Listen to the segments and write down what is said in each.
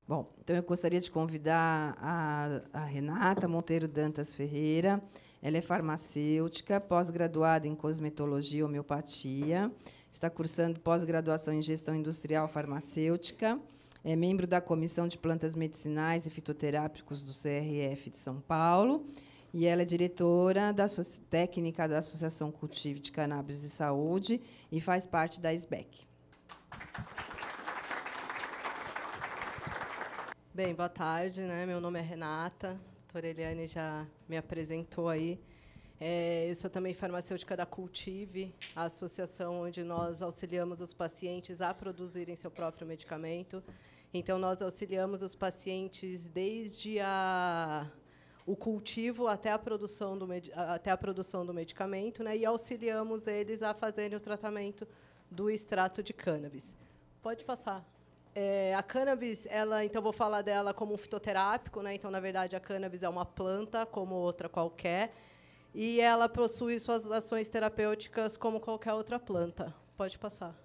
Bom, então eu gostaria de convidar a Renata Monteiro Dantas Ferreira. Ela é farmacêutica, pós-graduada em cosmetologia e homeopatia, está cursando pós-graduação em gestão industrial farmacêutica, é membro da Comissão de Plantas Medicinais e Fitoterápicos do CRF de São Paulo, e ela é diretora técnica da Associação Cultive de Cannabis e Saúde e faz parte da SBEC. Bem, boa tarde, né? Meu nome é Renata, a doutora Eliane já me apresentou aí. Eu sou também farmacêutica da Cultive, a associação onde nós auxiliamos os pacientes a produzirem seu próprio medicamento. Então, nós auxiliamos os pacientes desde o cultivo até a produção do medicamento, né? E auxiliamos eles a fazerem o tratamento do extrato de cannabis. Pode passar. A cannabis, então, vou falar dela como um fitoterápico, né? Então, na verdade, a cannabis é uma planta, como outra qualquer, e ela possui suas ações terapêuticas como qualquer outra planta. Pode passar.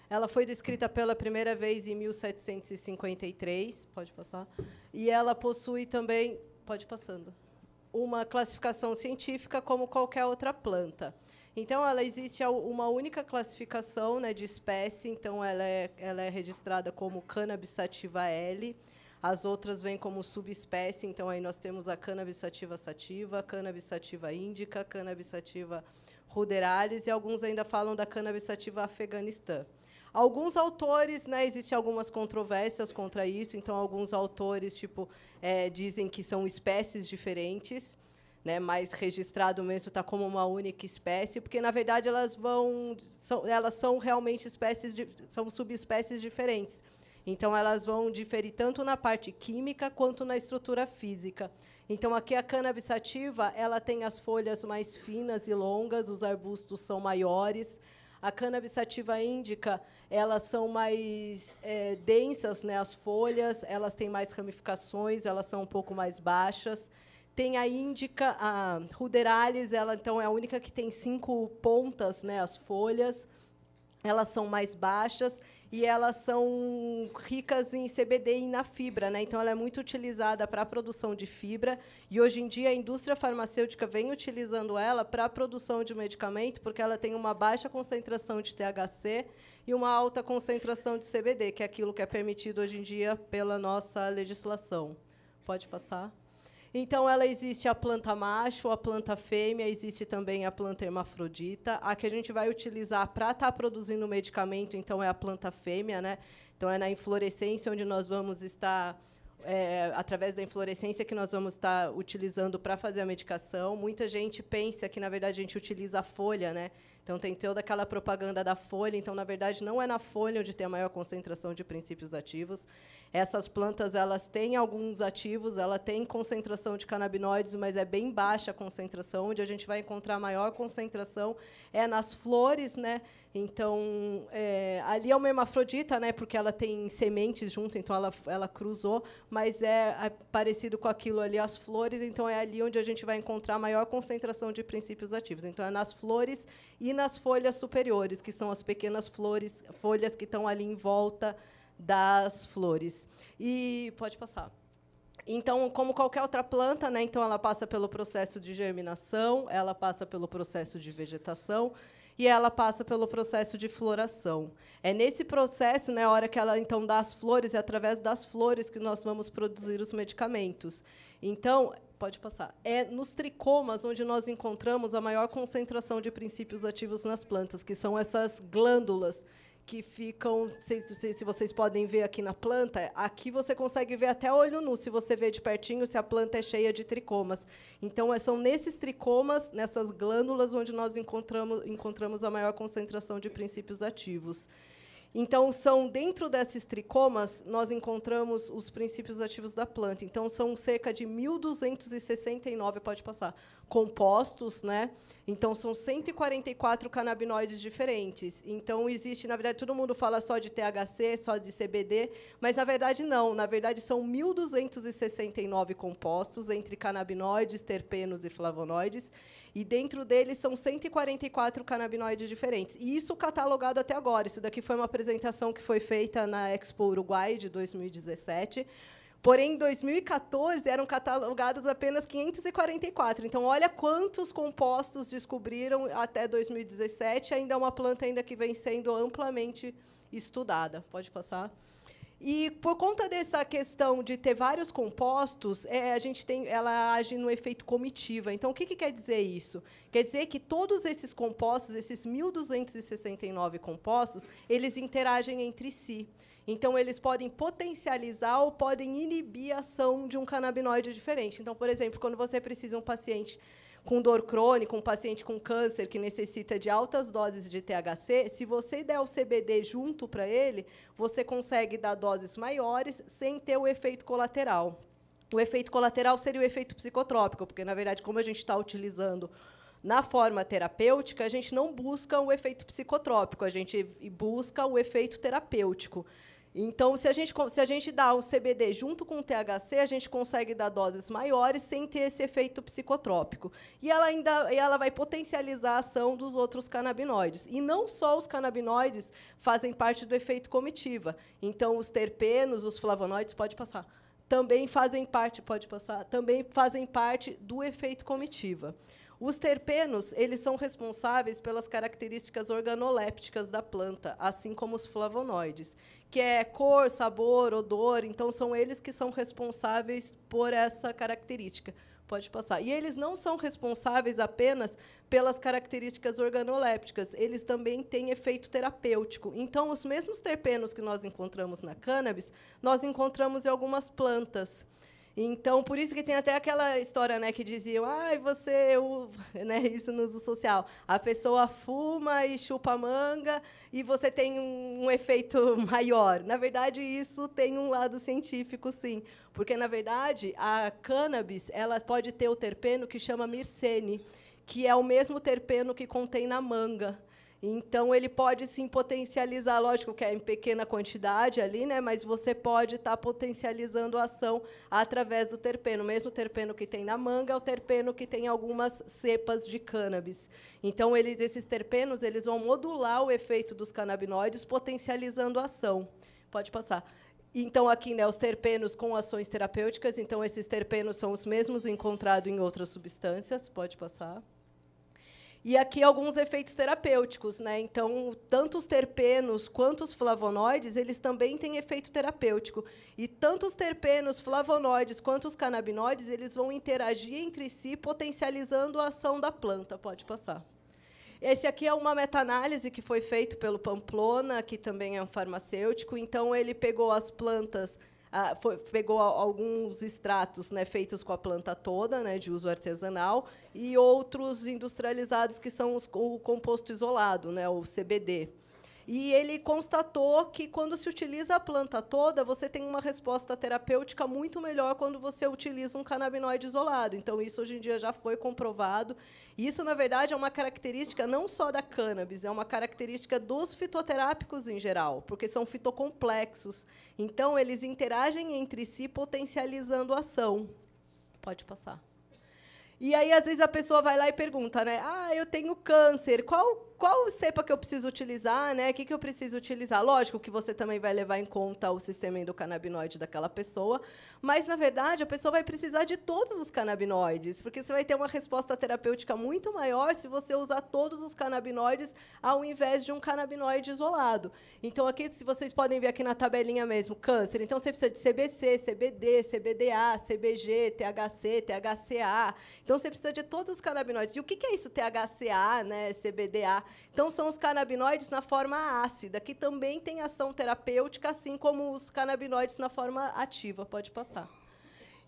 Ela foi descrita pela primeira vez em 1753, pode passar, e ela possui também, pode passando, uma classificação científica como qualquer outra planta. Então, ela existe uma única classificação, né, de espécie, então ela é registrada como Cannabis sativa L. As outras vêm como subespécie, então aí nós temos a Cannabis sativa sativa, Cannabis sativa índica, Cannabis sativa ruderalis, e alguns ainda falam da Cannabis sativa Afeganistã. Alguns autores, né, existem algumas controvérsias contra isso, então alguns autores dizem que são espécies diferentes, né, mas registrado mesmo está como uma única espécie, porque, na verdade, elas são realmente são subespécies diferentes. Então, elas vão diferir tanto na parte química quanto na estrutura física. Então, aqui a cannabis sativa, ela tem as folhas mais finas e longas, os arbustos são maiores. A cannabis sativa índica, elas são mais densas, né, as folhas, elas têm mais ramificações, elas são um pouco mais baixas. Tem a índica, a ruderalis, ela então é a única que tem 5 pontas, né, as folhas. Elas são mais baixas e elas são ricas em CBD e na fibra, né? Então ela é muito utilizada para a produção de fibra, e hoje em dia a indústria farmacêutica vem utilizando ela para a produção de medicamento, porque ela tem uma baixa concentração de THC e uma alta concentração de CBD, que é aquilo que é permitido hoje em dia pela nossa legislação. Pode passar. Então, ela existe a planta macho, a planta fêmea, existe também a planta hermafrodita. A que a gente vai utilizar para estar produzindo o medicamento, então, é a planta fêmea, né? Então, é na inflorescência onde nós vamos estar, através da inflorescência, que nós vamos estar utilizando para fazer a medicação. Muita gente pensa que, na verdade, a gente utiliza a folha, né? Então, tem toda aquela propaganda da folha. Então, na verdade, não é na folha onde tem a maior concentração de princípios ativos. Essas plantas, elas têm alguns ativos, ela tem concentração de canabinoides, mas é bem baixa a concentração. Onde a gente vai encontrar a maior concentração é nas flores, né? Então, ali é uma hermafrodita, né? Porque ela tem sementes junto, então ela cruzou, mas é parecido com aquilo ali, as flores. Então, é ali onde a gente vai encontrar a maior concentração de princípios ativos. Então, é nas flores e nas folhas superiores, que são as pequenas folhas que estão ali em volta das flores. E pode passar. Então, como qualquer outra planta, né, então ela passa pelo processo de germinação, ela passa pelo processo de vegetação e ela passa pelo processo de floração. É nesse processo, né, a hora que ela então dá as flores, é através das flores que nós vamos produzir os medicamentos. Então, pode passar. É nos tricomas onde nós encontramos a maior concentração de princípios ativos nas plantas, que são essas glândulas que ficam, se vocês podem ver aqui na planta, aqui você consegue ver até olho nu, se você vê de pertinho, se a planta é cheia de tricomas. Então, são nesses tricomas, nessas glândulas, onde nós encontramos a maior concentração de princípios ativos. Então, dentro desses tricomas, nós encontramos os princípios ativos da planta. Então, são cerca de 1.269, pode passar, compostos, né? Então, são 144 canabinoides diferentes. Então, existe, na verdade, todo mundo fala só de THC, só de CBD, mas, na verdade, não. Na verdade, são 1.269 compostos entre canabinoides, terpenos e flavonoides. e dentro deles são 144 canabinoides diferentes. E isso catalogado até agora. Isso daqui foi uma apresentação que foi feita na Expo Uruguai, de 2017. Porém, em 2014, eram catalogados apenas 544. Então, olha quantos compostos descobriram até 2017. Ainda é uma planta ainda que vem sendo amplamente estudada. Pode passar. E, por conta dessa questão de ter vários compostos, ela age no efeito comitiva. Então, o que quer dizer isso? Quer dizer que todos esses compostos, esses 1.269 compostos, eles interagem entre si. Então, eles podem potencializar ou podem inibir a ação de um canabinoide diferente. Então, por exemplo, quando você precisa de um paciente com dor crônica, um paciente com câncer que necessita de altas doses de THC, se você der o CBD junto para ele, você consegue dar doses maiores sem ter o efeito colateral. O efeito colateral seria o efeito psicotrópico, porque, na verdade, como a gente está utilizando na forma terapêutica, a gente não busca o efeito psicotrópico, a gente busca o efeito terapêutico. Então, se a gente dá o CBD junto com o THC, a gente consegue dar doses maiores sem ter esse efeito psicotrópico. E ela vai potencializar a ação dos outros canabinoides. E não só os canabinoides fazem parte do efeito comitiva. Então, os terpenos, os flavonoides, pode passar, também fazem parte do efeito comitiva. Os terpenos, eles são responsáveis pelas características organolépticas da planta, assim como os flavonoides, que é cor, sabor, odor. Então, são eles que são responsáveis por essa característica. Pode passar. E eles não são responsáveis apenas pelas características organolépticas, eles também têm efeito terapêutico. Então, os mesmos terpenos que nós encontramos na cannabis, nós encontramos em algumas plantas. Então, por isso que tem até aquela história, né, que diziam, isso no uso social, a pessoa fuma e chupa manga e você tem um efeito maior. Na verdade, isso tem um lado científico, sim, porque, na verdade, a cannabis ela pode ter o terpeno que chama mircene, que é o mesmo terpeno que contém na manga. Então, ele pode, sim, potencializar, lógico que é em pequena quantidade ali, né, mas você pode estar potencializando a ação através do terpeno. O mesmo terpeno que tem na manga é o terpeno que tem algumas cepas de cannabis. Então, esses terpenos eles vão modular o efeito dos canabinoides, potencializando a ação. Pode passar. Então, aqui, né, os terpenos com ações terapêuticas. Então, esses terpenos são os mesmos encontrados em outras substâncias. Pode passar. E aqui alguns efeitos terapêuticos, né? Então, tanto os terpenos quanto os flavonoides, eles também têm efeito terapêutico. E tanto os terpenos, flavonoides quanto os canabinoides, eles vão interagir entre si, potencializando a ação da planta. Pode passar. Esse aqui é uma meta-análise que foi feita pelo Pamplona, que também é um farmacêutico. Então, ele pegou as plantas, pegou alguns extratos, né, feitos com a planta toda, né, de uso artesanal, e outros industrializados, que são o composto isolado, né, o CBD. E ele constatou que, quando se utiliza a planta toda, você tem uma resposta terapêutica muito melhor quando você utiliza um canabinoide isolado. Então, isso, hoje em dia, já foi comprovado. Isso, na verdade, é uma característica não só da cannabis, é uma característica dos fitoterápicos em geral, porque são fitocomplexos. Então, eles interagem entre si, potencializando a ação. Pode passar. E aí, às vezes, a pessoa vai lá e pergunta, né? Eu tenho câncer, qual cepa que eu preciso utilizar, né? O que eu preciso utilizar? Lógico que você também vai levar em conta o sistema endocannabinoide daquela pessoa, mas, na verdade, a pessoa vai precisar de todos os canabinoides, porque você vai ter uma resposta terapêutica muito maior se você usar todos os canabinoides ao invés de um canabinoide isolado. Então, aqui, se vocês podem ver aqui na tabelinha mesmo, câncer, então você precisa de CBC, CBD, CBDA, CBG, THC, THCA. Então, você precisa de todos os canabinoides. E o que é isso, THCA, né, CBDA? Então, são os canabinoides na forma ácida, que também tem ação terapêutica, assim como os canabinoides na forma ativa. Pode passar.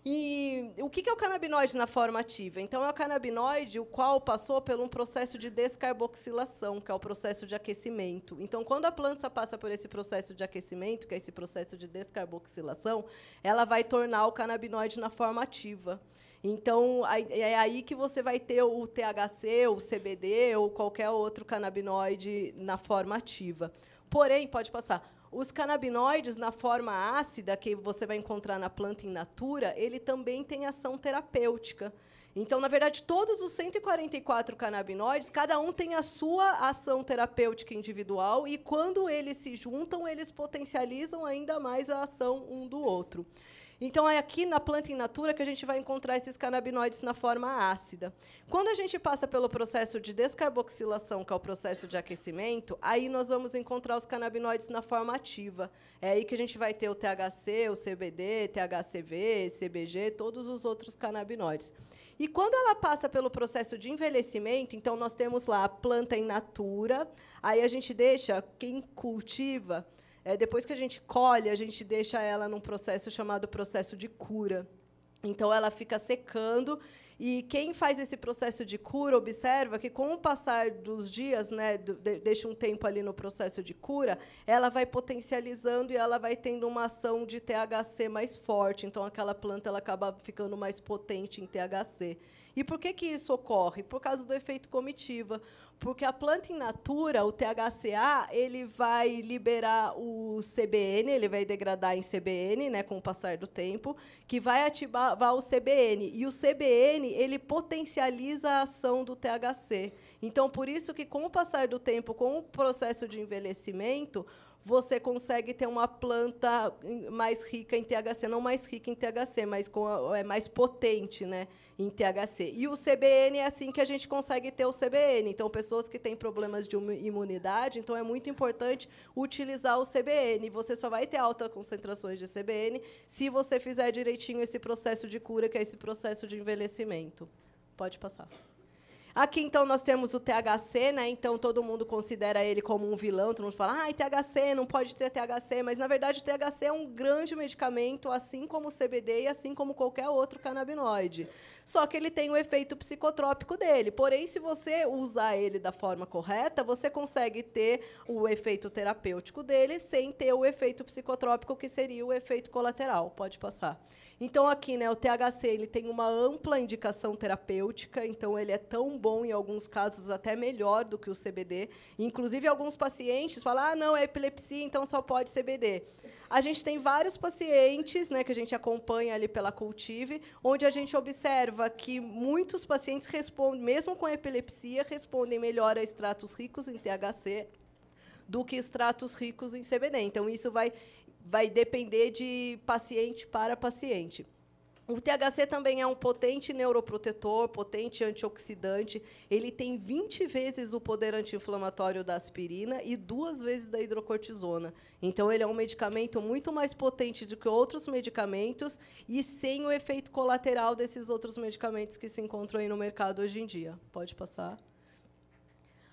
E o que é o canabinoide na forma ativa? Então, é o canabinoide o qual passou por um processo de descarboxilação, que é o processo de aquecimento. Então, quando a planta passa por esse processo de aquecimento, que é esse processo de descarboxilação, ela vai tornar o canabinoide na forma ativa. Então, é aí que você vai ter o THC, o CBD ou qualquer outro canabinoide na forma ativa. Porém, pode passar, os canabinoides na forma ácida, que você vai encontrar na planta in natura, ele também tem ação terapêutica. Então, na verdade, todos os 144 canabinoides, cada um tem a sua ação terapêutica individual, e, quando eles se juntam, eles potencializam ainda mais a ação um do outro. Então, é aqui na planta in natura que a gente vai encontrar esses canabinoides na forma ácida. Quando a gente passa pelo processo de descarboxilação, que é o processo de aquecimento, aí nós vamos encontrar os canabinoides na forma ativa. É aí que a gente vai ter o THC, o CBD, THCV, CBG, todos os outros canabinoides. E, quando ela passa pelo processo de envelhecimento, então, nós temos lá a planta in natura, aí a gente deixa, quem cultiva, depois que a gente colhe, a gente deixa ela num processo chamado processo de cura. Então, ela fica secando, e quem faz esse processo de cura observa que, com o passar dos dias, né, deixa um tempo ali no processo de cura, ela vai potencializando e ela vai tendo uma ação de THC mais forte. Então, aquela planta ela acaba ficando mais potente em THC. E por que isso ocorre? Por causa do efeito comitiva. Porque a planta in natura, o THCA, ele vai liberar o CBN, ele vai degradar em CBN, né, com o passar do tempo, que vai ativar o CBN. E o CBN ele potencializa a ação do THC. Então, por isso que, com o passar do tempo, com o processo de envelhecimento, você consegue ter uma planta mais rica em THC, não mais rica em THC, mas mais potente, né, em THC. E o CBN é assim que a gente consegue ter o CBN. Então, pessoas que têm problemas de imunidade, então é muito importante utilizar o CBN. Você só vai ter altas concentrações de CBN se você fizer direitinho esse processo de cura, que é esse processo de envelhecimento. Pode passar. Aqui, então, nós temos o THC, né? Então, todo mundo considera ele como um vilão, todo mundo fala, THC, não pode ter THC, mas, na verdade, o THC é um grande medicamento, assim como o CBD e assim como qualquer outro canabinoide. Só que ele tem o efeito psicotrópico dele. Porém, se você usar ele da forma correta, você consegue ter o efeito terapêutico dele sem ter o efeito psicotrópico, que seria o efeito colateral. Pode passar. Então, aqui, né, o THC ele tem uma ampla indicação terapêutica, então ele é tão bom, em alguns casos, até melhor do que o CBD. Inclusive, alguns pacientes falam, não, é epilepsia, então só pode CBD. A gente tem vários pacientes, né, que a gente acompanha ali pela Cultive, onde a gente observa que muitos pacientes respondem, mesmo com epilepsia, respondem melhor a extratos ricos em THC do que extratos ricos em CBD. Então, isso vai depender de paciente para paciente. O THC também é um potente neuroprotetor, potente antioxidante. Ele tem 20 vezes o poder anti-inflamatório da aspirina e 2 vezes da hidrocortisona. Então, ele é um medicamento muito mais potente do que outros medicamentos e sem o efeito colateral desses outros medicamentos que se encontram aí no mercado hoje em dia. Pode passar.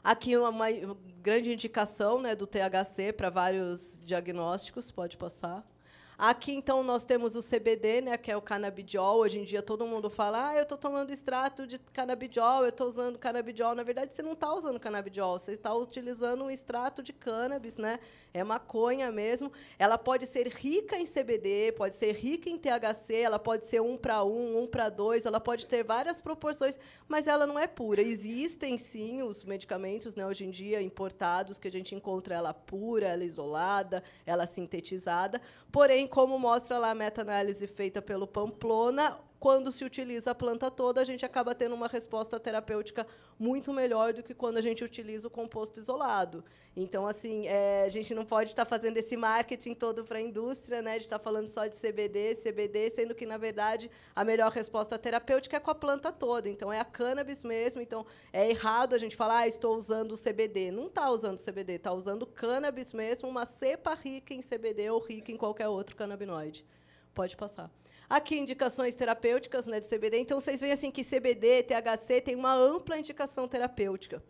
Aqui, uma grande indicação, né, do THC para vários diagnósticos. Pode passar. Aqui, então, nós temos o CBD, né, que é o canabidiol. Hoje em dia, todo mundo fala, eu estou tomando extrato de canabidiol, eu estou usando canabidiol. Na verdade, você não está usando canabidiol, você está utilizando um extrato de cannabis, né? É maconha mesmo. Ela pode ser rica em CBD, pode ser rica em THC, ela pode ser 1:1, 1:2, ela pode ter várias proporções, mas ela não é pura. Existem, sim, os medicamentos, né, hoje em dia, importados, que a gente encontra ela pura, ela isolada, ela sintetizada. Porém, como mostra lá a meta-análise feita pelo Pamplona, quando se utiliza a planta toda, a gente acaba tendo uma resposta terapêutica muito melhor do que quando a gente utiliza o composto isolado. Então, assim, a gente não pode estar fazendo esse marketing todo para a indústria, né, de estar falando só de CBD, sendo que, na verdade, a melhor resposta terapêutica é com a planta toda. Então, é a cannabis mesmo. Então, é errado a gente falar, estou usando o CBD. Não está usando CBD, está usando cannabis mesmo, uma cepa rica em CBD ou rica em qualquer outro canabinoide. Pode passar. Aqui, indicações terapêuticas, né, do CBD. Então, vocês veem assim, que CBD, THC, tem uma ampla indicação terapêutica.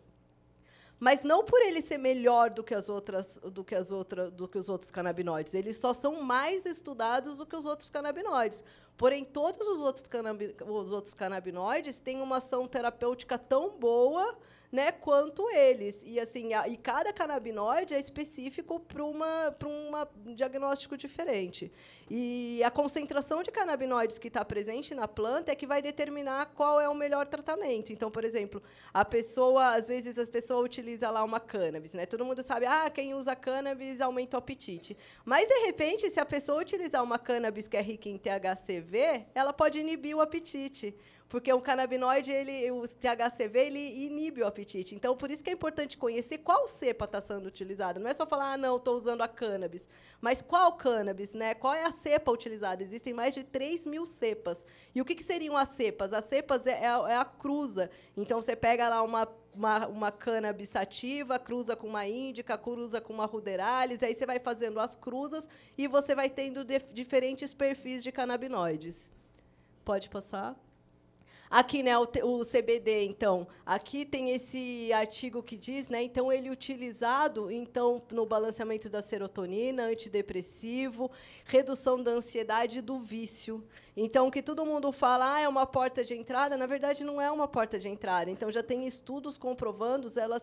Mas não por ele ser melhor do que os outros canabinoides. Eles só são mais estudados do que os outros canabinoides. Porém, todos os outros canabinoides têm uma ação terapêutica tão boa, né, quanto eles. E, assim, e cada canabinoide é específico para um diagnóstico diferente. E a concentração de canabinoides que está presente na planta é que vai determinar qual é o melhor tratamento. Então, por exemplo, às vezes, as pessoas utilizam lá uma cannabis, né? Todo mundo sabe, quem usa cannabis aumenta o apetite. Mas, de repente, se a pessoa utilizar uma cannabis que é rica em THCV, ela pode inibir o apetite. Porque o canabinoide, o THCV, ele inibe o apetite. Então, por isso que é importante conhecer qual cepa está sendo utilizada. Não é só falar, ah, não, estou usando a cannabis. Mas qual cannabis, né? Qual é a cepa utilizada? Existem mais de 3.000 cepas. E o que seriam as cepas? As cepas é a cruza. Então, você pega lá uma cannabis sativa, cruza com uma índica, cruza com uma ruderalis, aí você vai fazendo as cruzas e você vai tendo diferentes perfis de canabinoides. Pode passar. Aqui, né, o CBD, então, aqui tem esse artigo que diz, né, então, ele utilizado então, no balanceamento da serotonina, antidepressivo, redução da ansiedade e do vício. Então, o que todo mundo fala, é uma porta de entrada, na verdade, não é uma porta de entrada. Então, já tem estudos comprovando dela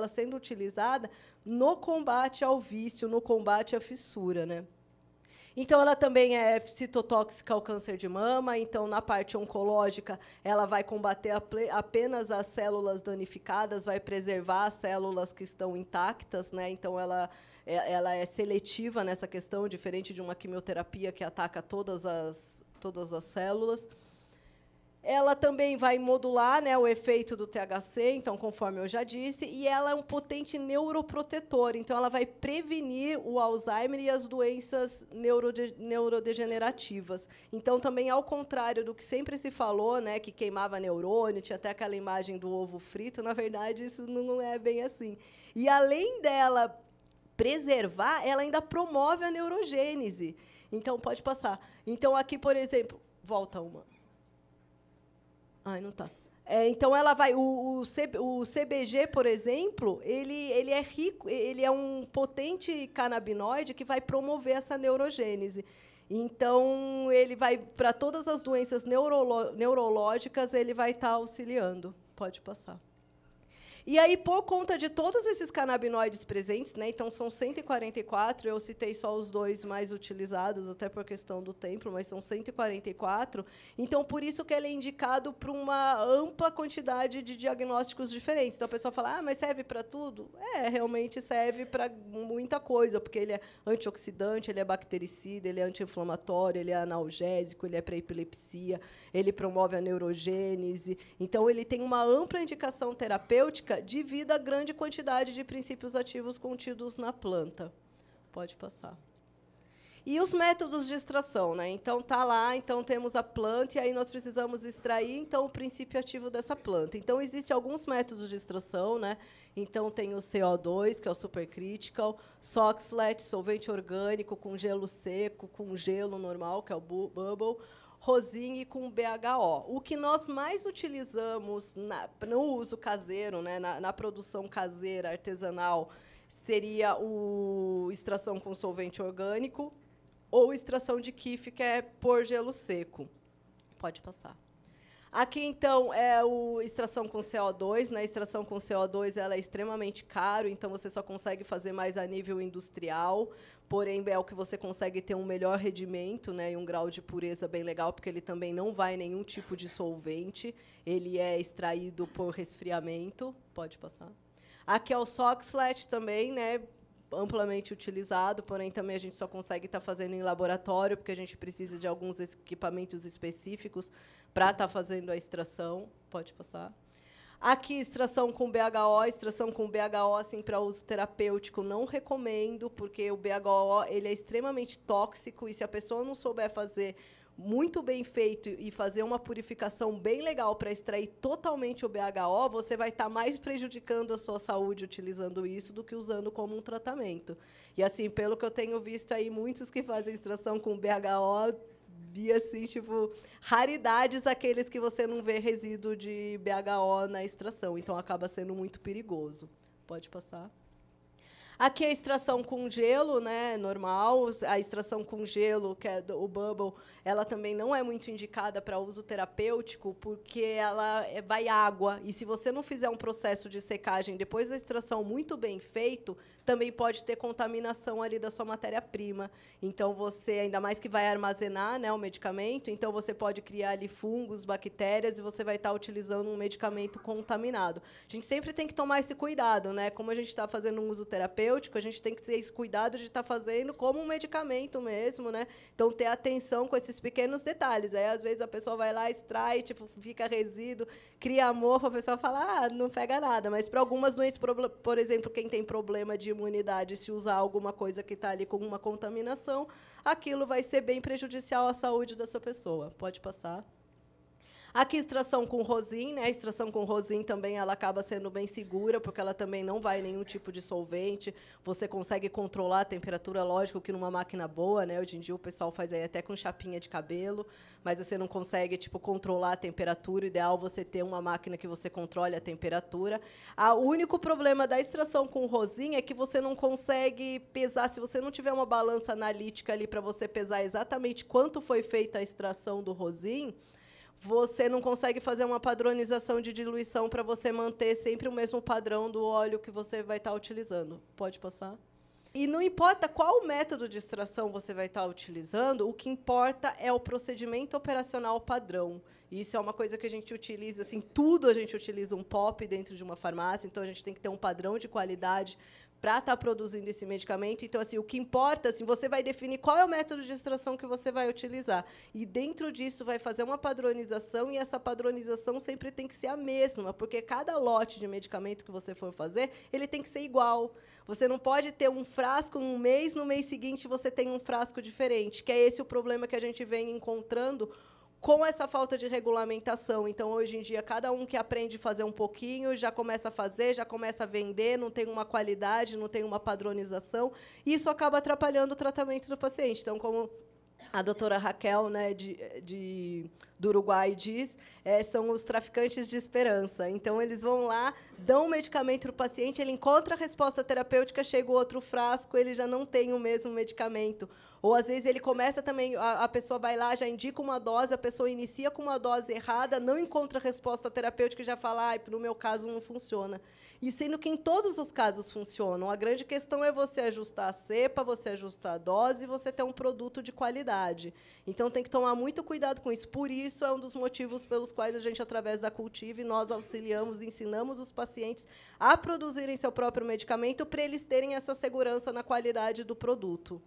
sendo utilizada no combate ao vício, no combate à fissura, né? Então, ela também é citotóxica ao câncer de mama. Então, na parte oncológica, ela vai combater apenas as células danificadas, vai preservar as células que estão intactas, né? Então, ela é seletiva nessa questão, diferente de uma quimioterapia que ataca todas as células. Ela também vai modular, né, o efeito do THC, então, conforme eu já disse, e ela é um potente neuroprotetor, então ela vai prevenir o Alzheimer e as doenças neurodegenerativas. Então, também, ao contrário do que sempre se falou, né, que queimava neurônio, tinha até aquela imagem do ovo frito, na verdade, isso não é bem assim. E, além dela preservar, ela ainda promove a neurogênese. Então, pode passar. Então, aqui, por exemplo, volta uma. Ai, não está. Então, ela vai. O CBG, por exemplo, ele é rico, ele é um potente canabinoide que vai promover essa neurogênese. Então, ele vai para todas as doenças neurológicas, ele vai estar auxiliando. Pode passar. E aí, por conta de todos esses canabinoides presentes, né, então são 144, eu citei só os 2 mais utilizados, até por questão do tempo, mas são 144. Então, por isso que ele é indicado para uma ampla quantidade de diagnósticos diferentes. Então, a pessoa fala, mas serve para tudo? Realmente serve para muita coisa, porque ele é antioxidante, ele é bactericida, ele é anti-inflamatório, ele é analgésico, ele é para epilepsia, ele promove a neurogênese. Então, ele tem uma ampla indicação terapêutica devido à grande quantidade de princípios ativos contidos na planta. Pode passar. E os métodos de extração, né? Então, tá lá, então temos a planta, e aí nós precisamos extrair então o princípio ativo dessa planta. Então, existem alguns métodos de extração, né? Então, tem o CO2, que é o supercritical, Soxhlet, solvente orgânico com gelo seco, com gelo normal, que é o bubble, rosin com BHO. O que nós mais utilizamos no uso caseiro, né, na produção caseira, artesanal, seria a extração com solvente orgânico ou extração de kiff, que é por gelo seco. Pode passar. Aqui, então, é a extração com CO2. Né? A extração com CO2 ela é extremamente caro, então você só consegue fazer mais a nível industrial, porém, é o que você consegue ter um melhor rendimento, né, e um grau de pureza bem legal, porque ele também não vai em nenhum tipo de solvente, ele é extraído por resfriamento. Pode passar. Aqui é o Soxhlet também, né, amplamente utilizado, porém, também a gente só consegue estar fazendo em laboratório, porque a gente precisa de alguns equipamentos específicos para estar fazendo a extração. Pode passar. Aqui, extração com BHO. Extração com BHO, assim, para uso terapêutico, não recomendo, porque o BHO ele é extremamente tóxico, e se a pessoa não souber fazer muito bem feito e fazer uma purificação bem legal para extrair totalmente o BHO, você vai estar mais prejudicando a sua saúde utilizando isso do que usando como um tratamento. E, assim, pelo que eu tenho visto aí, muitos que fazem extração com BHO, e, assim, tipo, raridades aqueles que você não vê resíduo de BHO na extração. Então, acaba sendo muito perigoso. Pode passar. Aqui é a extração com gelo, né, normal. A extração com gelo, que é o bubble, ela também não é muito indicada para uso terapêutico, porque ela vai água. E, se você não fizer um processo de secagem depois da extração muito bem feito, também pode ter contaminação ali da sua matéria-prima. Então, você, ainda mais que vai armazenar, né, o medicamento, então você pode criar ali fungos, bactérias, e você vai estar utilizando um medicamento contaminado. A gente sempre tem que tomar esse cuidado, né? Como a gente está fazendo um uso terapêutico, terapêutico, a gente tem que ter esse cuidado de estar fazendo como um medicamento mesmo, né? Então, ter atenção com esses pequenos detalhes. Aí, às vezes, a pessoa vai lá, extrai, tipo, fica resíduo, cria amor, a pessoa fala, não pega nada. Mas, para algumas doenças, por exemplo, quem tem problema de imunidade, se usar alguma coisa que está ali com uma contaminação, aquilo vai ser bem prejudicial à saúde dessa pessoa. Pode passar. Aqui, extração com rosin, né? A extração com rosin também ela acaba sendo bem segura, porque ela também não vai nenhum tipo de solvente. Você consegue controlar a temperatura, lógico que numa máquina boa, né? Hoje em dia o pessoal faz aí até com chapinha de cabelo, mas você não consegue tipo controlar a temperatura. O ideal é você ter uma máquina que você controle a temperatura. O único problema da extração com rosin é que você não consegue pesar, se você não tiver uma balança analítica ali para você pesar exatamente quanto foi feita a extração do rosin, você não consegue fazer uma padronização de diluição para você manter sempre o mesmo padrão do óleo que você vai estar utilizando. Pode passar? E não importa qual método de extração você vai estar utilizando, o que importa é o procedimento operacional padrão. Isso é uma coisa que a gente utiliza, assim, tudo a gente utiliza um POP dentro de uma farmácia, então a gente tem que ter um padrão de qualidade para estar produzindo esse medicamento. Então, assim, o que importa, assim, você vai definir qual é o método de extração que você vai utilizar. E, dentro disso, vai fazer uma padronização, e essa padronização sempre tem que ser a mesma, porque cada lote de medicamento que você for fazer, ele tem que ser igual. Você não pode ter um frasco no mês seguinte você tem um frasco diferente, que é esse o problema que a gente vem encontrando com essa falta de regulamentação. Então, hoje em dia, cada um que aprende a fazer um pouquinho já começa a fazer, já começa a vender, não tem uma qualidade, não tem uma padronização, e isso acaba atrapalhando o tratamento do paciente. Então, como a doutora Raquel, né, do Uruguai, diz, são os traficantes de esperança. Então, eles vão lá, dão um medicamento para o paciente, ele encontra a resposta terapêutica, chega o outro frasco, ele já não tem o mesmo medicamento. Ou, às vezes, ele começa também, a pessoa vai lá, já indica uma dose, a pessoa inicia com uma dose errada, não encontra a resposta terapêutica e já fala, no meu caso, não funciona. E sendo que em todos os casos funcionam. A grande questão é você ajustar a cepa, você ajustar a dose e você ter um produto de qualidade. Então, tem que tomar muito cuidado com isso. Por isso, é um dos motivos pelos quais a gente, através da Cultive, nós auxiliamos, ensinamos os pacientes a produzirem seu próprio medicamento para eles terem essa segurança na qualidade do produto.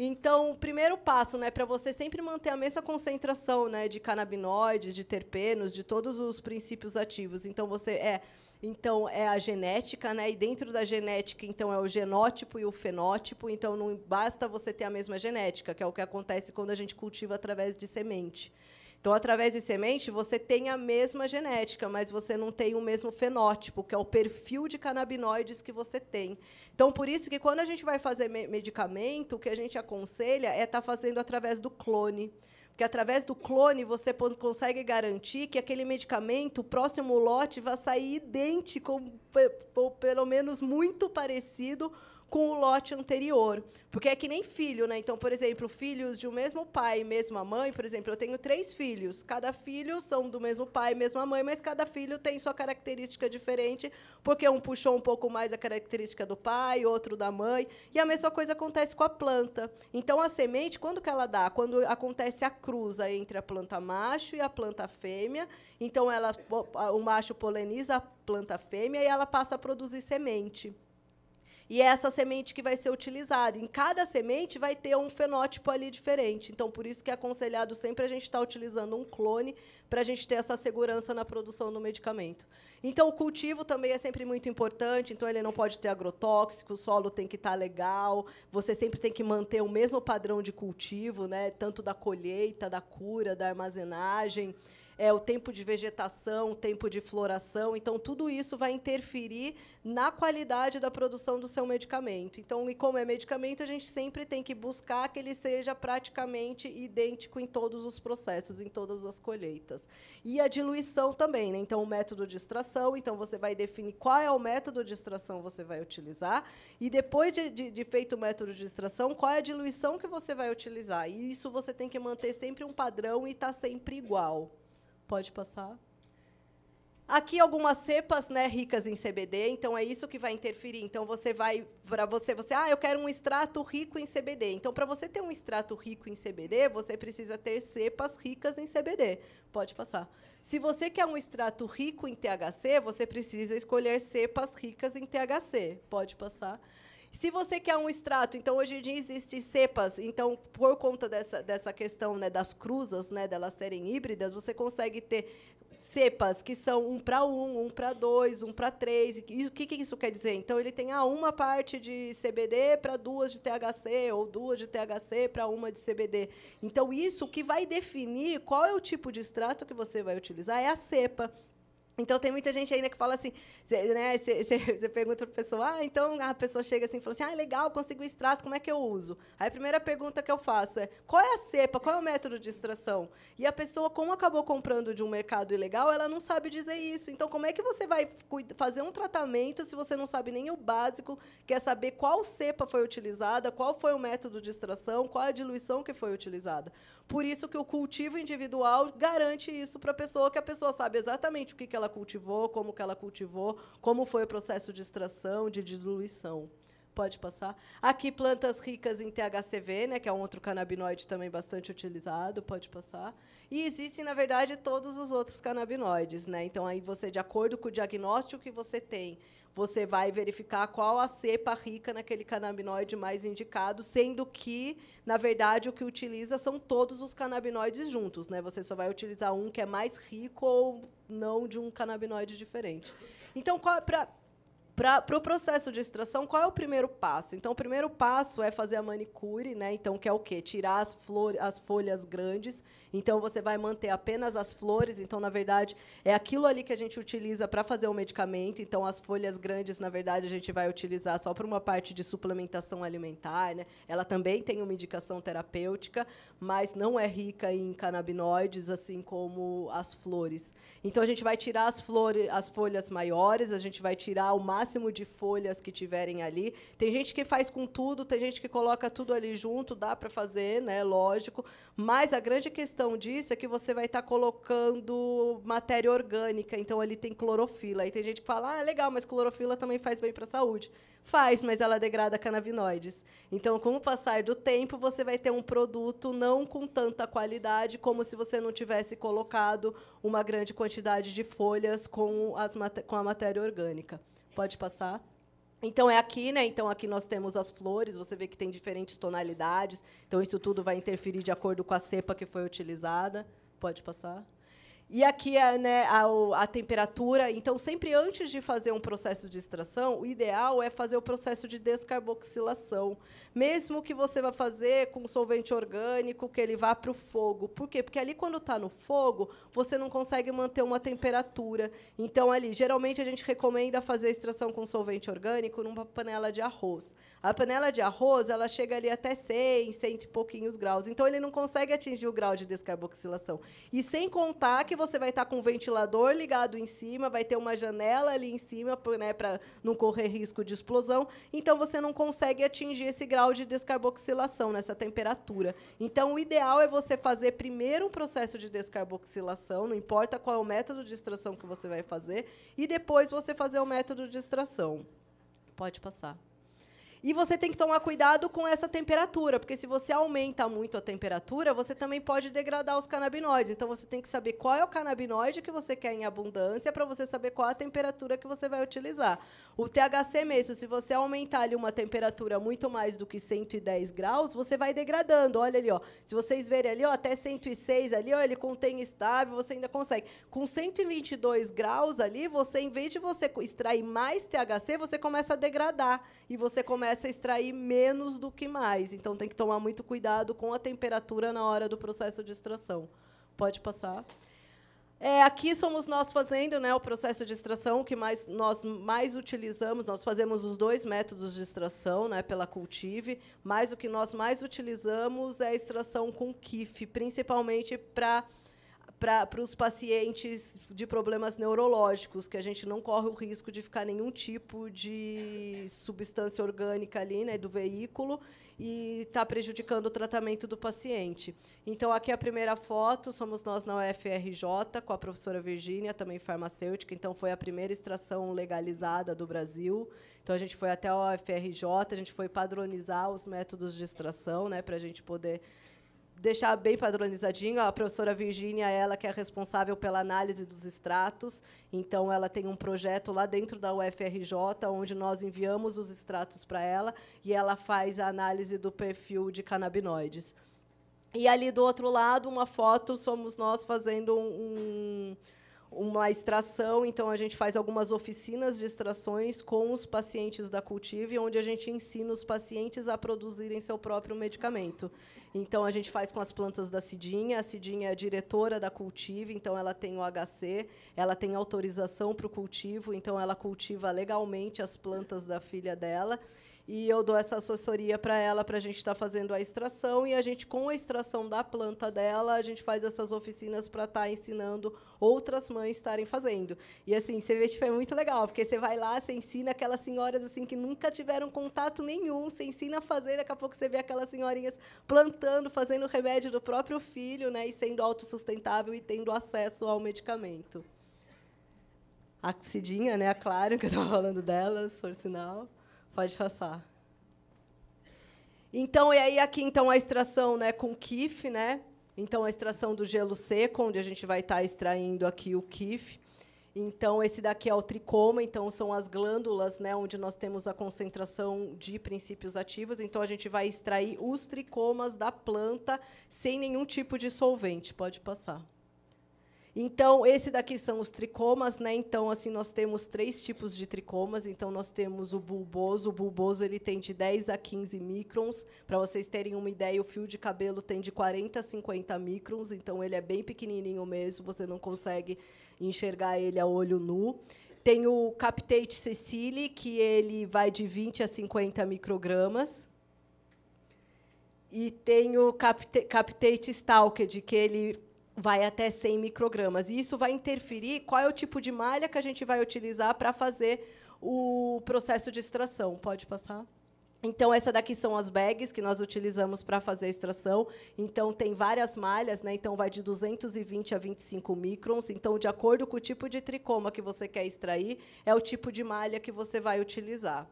Então, o primeiro passo, né, para você sempre manter a mesma concentração, né, de canabinoides, de terpenos, de todos os princípios ativos. Então, é a genética, né? E dentro da genética, então, é o genótipo e o fenótipo. Então, não basta você ter a mesma genética, que é o que acontece quando a gente cultiva através de semente. Então, através de semente, você tem a mesma genética, mas você não tem o mesmo fenótipo, que é o perfil de canabinoides que você tem. Então, por isso que, quando a gente vai fazer medicamento, o que a gente aconselha é estar fazendo através do clone. Porque, através do clone, você consegue garantir que aquele medicamento, o próximo lote, vai sair idêntico, ou pelo menos muito parecido com o lote anterior. Porque é que nem filho, né? Então, por exemplo, filhos de um mesmo pai e mesma mãe, por exemplo, eu tenho 3 filhos. Cada filho são do mesmo pai e mesma mãe, mas cada filho tem sua característica diferente, porque um puxou um pouco mais a característica do pai, outro da mãe, e a mesma coisa acontece com a planta. Então, a semente, quando que ela dá? Quando acontece a cruza entre a planta macho e a planta fêmea, então o macho poliniza a planta fêmea e ela passa a produzir semente. E é essa semente que vai ser utilizada. Em cada semente vai ter um fenótipo ali diferente. Então, por isso que é aconselhado sempre a gente estar utilizando um clone para a gente ter essa segurança na produção do medicamento. Então, o cultivo também é sempre muito importante. Então, ele não pode ter agrotóxico, o solo tem que estar legal, você sempre tem que manter o mesmo padrão de cultivo, né, tanto da colheita, da cura, da armazenagem, o tempo de vegetação, o tempo de floração. Então, tudo isso vai interferir na qualidade da produção do seu medicamento. Então, e como é medicamento, a gente sempre tem que buscar que ele seja praticamente idêntico em todos os processos, em todas as colheitas. E a diluição também, né? Então, o método de extração, então, você vai definir qual é o método de extração que você vai utilizar, e, depois de feito o método de extração, qual é a diluição que você vai utilizar. E isso você tem que manter sempre um padrão e estar sempre igual. Pode passar. Aqui algumas cepas, né, ricas em CBD, então é isso que vai interferir. Então você vai eu quero um extrato rico em CBD. Então, para você ter um extrato rico em CBD, você precisa ter cepas ricas em CBD. Pode passar. Se você quer um extrato rico em THC, você precisa escolher cepas ricas em THC. Pode passar. Se você quer um extrato, então, hoje em dia existem cepas, então, por conta dessa questão, né, das cruzas, né, delas serem híbridas, você consegue ter cepas que são 1 para 1, 1 para 2, 1 para 3. E o que isso quer dizer? Então, ele tem uma parte de CBD para 2 de THC, ou 2 de THC para 1 de CBD. Então, isso que vai definir qual é o tipo de extrato que você vai utilizar é a cepa. Então, tem muita gente ainda que fala assim, né, você pergunta para a pessoa, então a pessoa chega assim e fala assim, legal, consegui o extrato, como é que eu uso? Aí a primeira pergunta que eu faço é, qual é a cepa, qual é o método de extração? E a pessoa, como acabou comprando de um mercado ilegal, ela não sabe dizer isso. Então, como é que você vai fazer um tratamento se você não sabe nem o básico, que é saber qual cepa foi utilizada, qual foi o método de extração, qual a diluição que foi utilizada? Por isso que o cultivo individual garante isso para a pessoa, que a pessoa sabe exatamente o que ela cultivou, como foi o processo de extração, de diluição. Pode passar. Aqui, plantas ricas em THCV, né, que é um outro canabinoide também bastante utilizado. Pode passar. E existem, na verdade, todos os outros canabinoides, né? Então, aí você, de acordo com o diagnóstico que você tem, você vai verificar qual a cepa rica naquele canabinoide mais indicado, sendo que, na verdade, o que utiliza são todos os canabinoides juntos, né? Você só vai utilizar um que é mais rico ou não de um canabinoide diferente. Então, para o processo de extração, qual é o primeiro passo? Então, o primeiro passo é fazer a manicure, né? Então, que é o quê? Tirar as folhas grandes. Então, você vai manter apenas as flores. Então, na verdade, é aquilo ali que a gente utiliza para fazer o medicamento. Então, as folhas grandes, na verdade, a gente vai utilizar só para uma parte de suplementação alimentar, né? Ela também tem uma indicação terapêutica, mas não é rica em canabinoides, assim como as flores. Então, a gente vai tirar as folhas maiores, a gente vai tirar o máximo de folhas que tiverem ali. Tem gente que faz com tudo, tem gente que coloca tudo ali junto, dá para fazer, né, lógico, mas a grande questão disso é que você vai estar colocando matéria orgânica, então ali tem clorofila. Aí tem gente que fala, legal, mas clorofila também faz bem para a saúde. Faz, mas ela degrada canabinoides. Então, com o passar do tempo, você vai ter um produto não com tanta qualidade como se você não tivesse colocado uma grande quantidade de folhas com a matéria orgânica. Pode passar. Então, é aqui, né? Então, aqui nós temos as flores, você vê que tem diferentes tonalidades. Então, isso tudo vai interferir de acordo com a cepa que foi utilizada. Pode passar. E aqui é, né, a temperatura. Então, sempre antes de fazer um processo de extração, o ideal é fazer o processo de descarboxilação. Mesmo que você vá fazer com solvente orgânico, que ele vá para o fogo. Por quê? Porque ali, quando está no fogo, você não consegue manter uma temperatura. Então, ali, geralmente, a gente recomenda fazer a extração com solvente orgânico numa panela de arroz. A panela de arroz, ela chega ali até 100 e pouquinhos graus. Então, ele não consegue atingir o grau de descarboxilação. E sem contar que você vai estar com o ventilador ligado em cima, vai ter uma janela ali em cima, né, para não correr risco de explosão. Então, você não consegue atingir esse grau de descarboxilação, nessa temperatura. Então, o ideal é você fazer primeiro um processo de descarboxilação, não importa qual é o método de extração que você vai fazer, e depois você fazer o método de extração. Pode passar. E você tem que tomar cuidado com essa temperatura, porque se você aumenta muito a temperatura, você também pode degradar os canabinoides. Então, você tem que saber qual é o canabinoide que você quer em abundância para você saber qual a temperatura que você vai utilizar. O THC mesmo, se você aumentar ali uma temperatura muito mais do que 110 graus, você vai degradando. Olha ali, ó. Se vocês verem ali, ó, até 106 ali, ó, ele contém estável, você ainda consegue. Com 122 graus ali, você, em vez de você extrair mais THC, você começa a degradar e você começa a extrair menos do que mais. Então, tem que tomar muito cuidado com a temperatura na hora do processo de extração. Pode passar. Aqui somos nós fazendo, né, o processo de extração, que nós mais utilizamos. Nós fazemos os dois métodos de extração, né, pela Cultive, mas o que nós mais utilizamos é a extração com KIF, principalmente para os pacientes de problemas neurológicos, que a gente não corre o risco de ficar nenhum tipo de substância orgânica ali, né, do veículo, e está prejudicando o tratamento do paciente. Então, aqui a primeira foto, somos nós na UFRJ, com a professora Virgínia, também farmacêutica. Então, foi a primeira extração legalizada do Brasil. Então, a gente foi até a UFRJ, a gente foi padronizar os métodos de extração, né, para a gente poder deixar bem padronizadinho, a professora Virgínia, ela que é responsável pela análise dos extratos, então ela tem um projeto lá dentro da UFRJ, onde nós enviamos os extratos para ela, e ela faz a análise do perfil de canabinoides. E ali, do outro lado, uma foto, somos nós fazendo uma extração, então a gente faz algumas oficinas de extrações com os pacientes da Cultive, onde a gente ensina os pacientes a produzirem seu próprio medicamento. Então, a gente faz com as plantas da Cidinha. A Cidinha é a diretora da Cultive, então ela tem o HC, ela tem autorização para o cultivo, então ela cultiva legalmente as plantas da filha dela. E eu dou essa assessoria para ela, para a gente estar fazendo a extração, e a gente, com a extração da planta dela, a gente faz essas oficinas para estar ensinando outras mães estarem fazendo. E, assim, você vê, tipo, é muito legal, porque você vai lá, você ensina aquelas senhoras assim que nunca tiveram contato nenhum, você ensina a fazer, daqui a pouco você vê aquelas senhorinhas plantando, fazendo o remédio do próprio filho, né, e sendo autossustentável e tendo acesso ao medicamento. A Cidinha, né, a Claro, que eu estava falando delas, por sinal. Pode passar. Então, e aí aqui então a extração, né, com KIF, né? Então a extração do gelo seco, onde a gente vai estar extraindo aqui o KIF. Então esse daqui é o tricoma, então são as glândulas, né, onde nós temos a concentração de princípios ativos. Então a gente vai extrair os tricomas da planta sem nenhum tipo de solvente. Pode passar. Então, esse daqui são os tricomas, né? Então, assim, nós temos 3 tipos de tricomas. Então, nós temos o bulboso. O bulboso ele tem de 10 a 15 microns. Para vocês terem uma ideia, o fio de cabelo tem de 40 a 50 microns. Então, ele é bem pequenininho mesmo. Você não consegue enxergar ele a olho nu. Tem o Captate sessile, que ele vai de 20 a 50 microgramas. E tem o Captate stalked, que ele vai até 100 microgramas. E isso vai interferir qual é o tipo de malha que a gente vai utilizar para fazer o processo de extração. Pode passar? Então, essa daqui são as bags que nós utilizamos para fazer a extração. Então, tem várias malhas, né? Então, vai de 220 a 25 microns. Então, de acordo com o tipo de tricoma que você quer extrair, é o tipo de malha que você vai utilizar.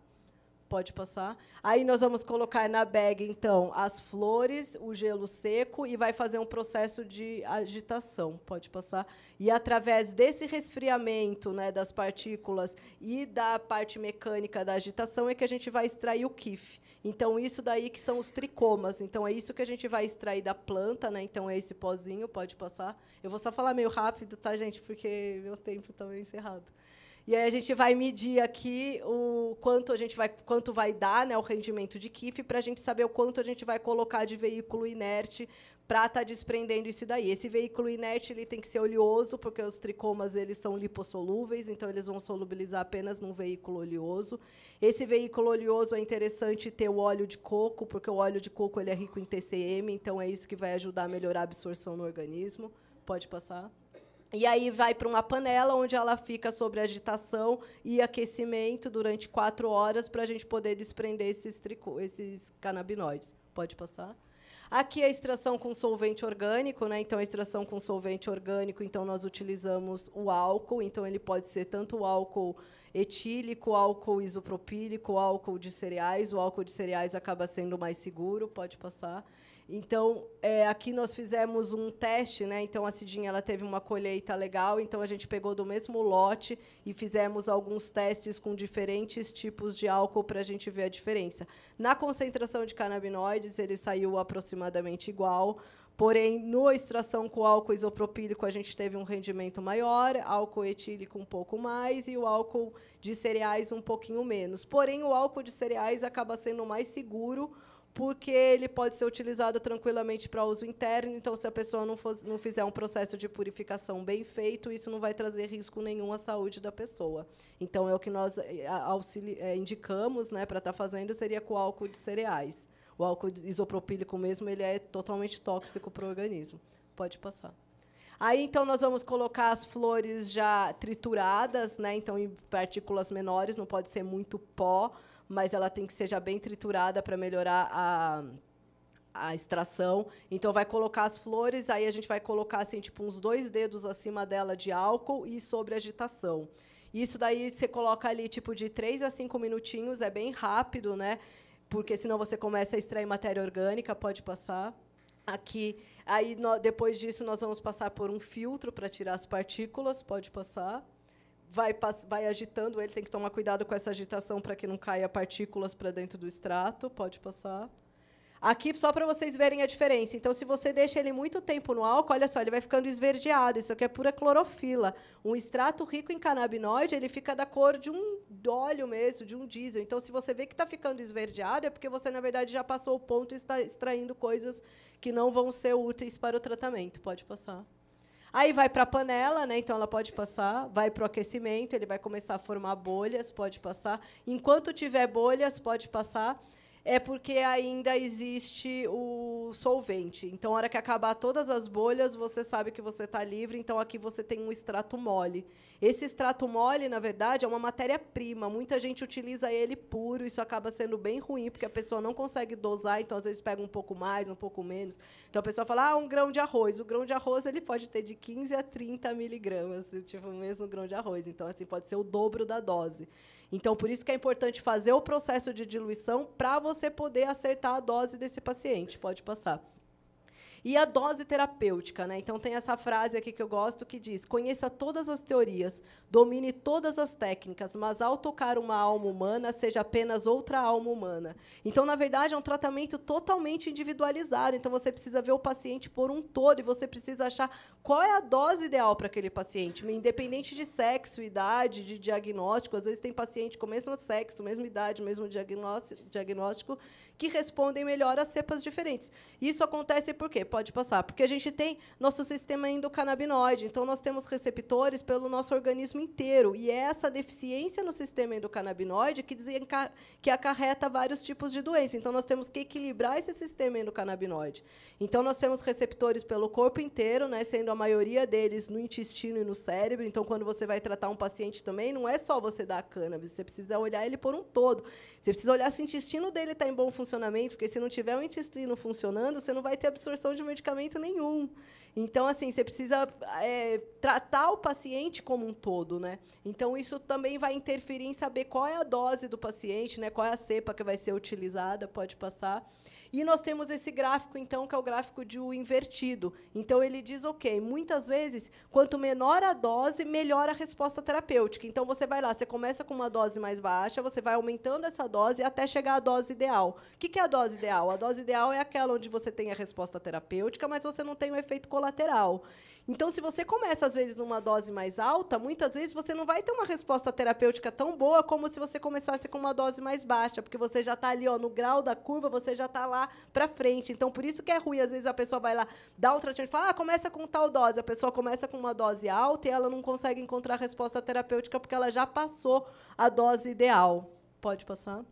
Pode passar. Aí nós vamos colocar na bag, então, as flores, o gelo seco, e vai fazer um processo de agitação. Pode passar. E, através desse resfriamento, né, das partículas e da parte mecânica da agitação, é que a gente vai extrair o KIF. Então, isso daí que são os tricomas. Então, é isso que a gente vai extrair da planta, né? Então, é esse pozinho. Pode passar. Eu vou só falar meio rápido, tá, gente? Porque meu tempo está meio encerrado. E aí a gente vai medir aqui o quanto vai dar, né, o rendimento de KIF, para a gente saber o quanto a gente vai colocar de veículo inerte para estar desprendendo isso daí. Esse veículo inerte ele tem que ser oleoso, porque os tricomas eles são lipossolúveis, então eles vão solubilizar apenas num veículo oleoso. Esse veículo oleoso é interessante ter o óleo de coco, porque o óleo de coco ele é rico em TCM, então é isso que vai ajudar a melhorar a absorção no organismo. Pode passar. E aí vai para uma panela, onde ela fica sobre agitação e aquecimento durante 4 horas, para a gente poder desprender esses canabinoides. Pode passar? Aqui a extração com solvente orgânico, né? Então, a extração com solvente orgânico, então, nós utilizamos o álcool. Então, ele pode ser tanto o álcool etílico, álcool isopropílico, álcool de cereais. O álcool de cereais acaba sendo mais seguro. Pode passar. Então, aqui nós fizemos um teste, né? Então, a Cidinha ela teve uma colheita legal, então a gente pegou do mesmo lote e fizemos alguns testes com diferentes tipos de álcool para a gente ver a diferença. Na concentração de canabinoides, ele saiu aproximadamente igual, porém, na extração com álcool isopropílico, a gente teve um rendimento maior, álcool etílico um pouco mais e o álcool de cereais um pouquinho menos. Porém, o álcool de cereais acaba sendo mais seguro, porque ele pode ser utilizado tranquilamente para uso interno. Então, se a pessoa não fizer um processo de purificação bem feito, isso não vai trazer risco nenhum à saúde da pessoa. Então, é o que nós indicamos, né, para estar fazendo, seria com o álcool de cereais. O álcool isopropílico mesmo ele é totalmente tóxico para o organismo. Pode passar. Aí, então, nós vamos colocar as flores já trituradas, né, então, em partículas menores, não pode ser muito pó, mas ela tem que ser já bem triturada para melhorar a extração. Então, vai colocar as flores, aí a gente vai colocar assim, tipo, uns 2 dedos acima dela de álcool e sobre agitação. Isso daí você coloca ali tipo, de 3 a 5 minutinhos, é bem rápido, né? Porque senão você começa a extrair matéria orgânica. Pode passar. Aqui, aí, depois disso, nós vamos passar por um filtro para tirar as partículas. Pode passar. Vai agitando ele, tem que tomar cuidado com essa agitação para que não caia partículas para dentro do extrato. Pode passar. Aqui, só para vocês verem a diferença. Então, se você deixa ele muito tempo no álcool, olha só, ele vai ficando esverdeado. Isso aqui é pura clorofila. Um extrato rico em canabinoide, ele fica da cor de um óleo mesmo, de um diesel. Então, se você vê que está ficando esverdeado, é porque você, na verdade, já passou o ponto e está extraindo coisas que não vão ser úteis para o tratamento. Pode passar. Aí vai para a panela, né? Então ela pode passar, vai para o aquecimento, ele vai começar a formar bolhas, pode passar. Enquanto tiver bolhas, pode passar. É porque ainda existe o solvente. Então, na hora que acabar todas as bolhas, você sabe que você está livre. Então, aqui você tem um extrato mole. Esse extrato mole, na verdade, é uma matéria-prima. Muita gente utiliza ele puro. Isso acaba sendo bem ruim, porque a pessoa não consegue dosar. Então, às vezes, pega um pouco mais, um pouco menos. Então, a pessoa fala, um grão de arroz. O grão de arroz ele pode ter de 15 a 30 miligramas, tipo, o mesmo grão de arroz. Então, assim, pode ser o dobro da dose. Então, por isso que é importante fazer o processo de diluição para você poder acertar a dose desse paciente. Pode passar. E a dose terapêutica, né? Então, tem essa frase aqui que eu gosto, que diz: conheça todas as teorias, domine todas as técnicas, mas, ao tocar uma alma humana, seja apenas outra alma humana. Então, na verdade, é um tratamento totalmente individualizado. Então, você precisa ver o paciente por um todo e você precisa achar qual é a dose ideal para aquele paciente, independente de sexo, idade, de diagnóstico. Às vezes, tem paciente com o mesmo sexo, mesma idade, mesmo diagnóstico, que respondem melhor a cepas diferentes. Isso acontece por quê? Pode passar. Porque a gente tem nosso sistema endocannabinoide, então nós temos receptores pelo nosso organismo inteiro, e é essa deficiência no sistema endocannabinoide que acarreta vários tipos de doença. Então, nós temos que equilibrar esse sistema endocannabinoide. Então, nós temos receptores pelo corpo inteiro, né, sendo a maioria deles no intestino e no cérebro. Então, quando você vai tratar um paciente também, não é só você dar a cannabis, você precisa olhar ele por um todo. Você precisa olhar se o intestino dele está em bom funcionamento, porque, se não tiver o intestino funcionando, você não vai ter absorção de medicamento nenhum. Então, assim, você precisa tratar o paciente como um todo, né? Então, isso também vai interferir em saber qual é a dose do paciente, né? Qual é a cepa que vai ser utilizada, pode passar. E nós temos esse gráfico, então, que é o gráfico de U invertido. Então, ele diz, ok, muitas vezes, quanto menor a dose, melhor a resposta terapêutica. Então, você vai lá, você começa com uma dose mais baixa, você vai aumentando essa dose até chegar à dose ideal. O que é a dose ideal? A dose ideal é aquela onde você tem a resposta terapêutica, mas você não tem o efeito colateral. Então, se você começa, às vezes, numa dose mais alta, muitas vezes você não vai ter uma resposta terapêutica tão boa como se você começasse com uma dose mais baixa, porque você já está ali, no grau da curva, você já está lá para frente. Então, por isso que é ruim. Às vezes, a pessoa vai lá, dá um tratamento e fala, começa com tal dose. A pessoa começa com uma dose alta e ela não consegue encontrar a resposta terapêutica porque ela já passou a dose ideal. Pode passar.